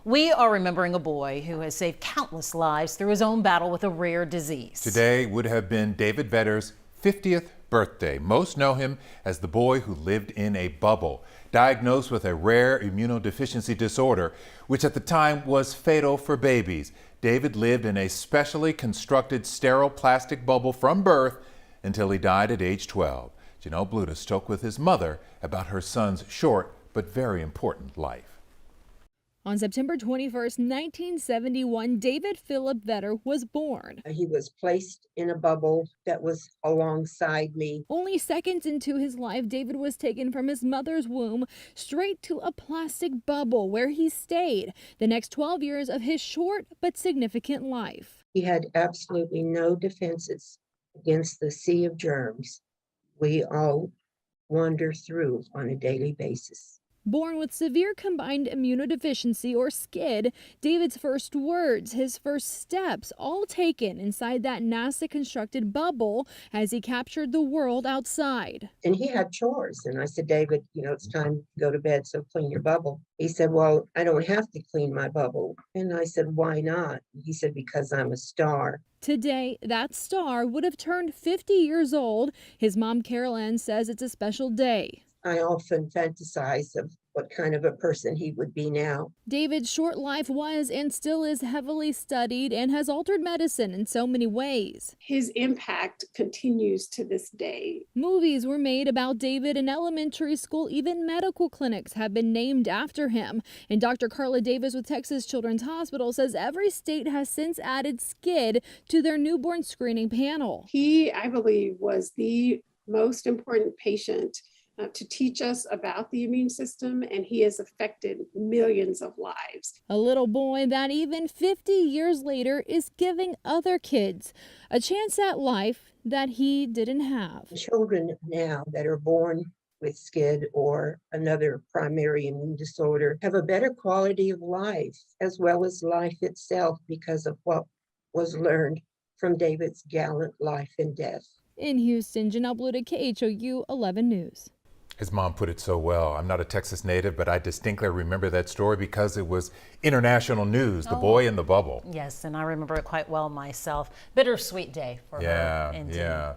We are remembering a boy who has saved countless lives through his own battle with a rare disease. Today would have been David Vedder's 50th birthday. Most know him as the boy who lived in a bubble, diagnosed with a rare immunodeficiency disorder, which at the time was fatal for babies. David lived in a specially constructed sterile plastic bubble from birth until he died at age 12. Janelle Bluda spoke with his mother about her son's short but very important life. On September 21st, 1971, David Philip Vedder was born. He was placed in a bubble that was alongside me. Only seconds into his life, David was taken from his mother's womb straight to a plastic bubble where he stayed the next 12 years of his short but significant life. He had absolutely no defenses against the sea of germs we all wander through on a daily basis. Born with severe combined immunodeficiency, or SCID, David's first words, his first steps, all taken inside that NASA-constructed bubble as he captured the world outside. And he had chores. And I said, David, it's time to go to bed, so clean your bubble. He said, well, I don't have to clean my bubble. And I said, why not? He said, because I'm a star. Today, that star would have turned 50 years old. His mom, Carol Ann, says it's a special day. I often fantasize of what kind of a person he would be now. David's short life was and still is heavily studied and has altered medicine in so many ways. His impact continues to this day. Movies were made about David in elementary school. Even medical clinics have been named after him. And Dr. Carla Davis with Texas Children's Hospital says every state has since added SCID to their newborn screening panel. He, I believe, was the most important patient to teach us about the immune system, and he has affected millions of lives. A little boy that even 50 years later is giving other kids a chance at life that he didn't have. Children now that are born with SCID or another primary immune disorder have a better quality of life, as well as life itself, because of what was learned from David's gallant life and death. In Houston, Janelle Bluda, KHOU 11 News. His mom put it so well. I'm not a Texas native, but I distinctly remember that story because it was international news, the boy in the bubble. Yes, and I remember it quite well myself. Bittersweet day for her. Yeah.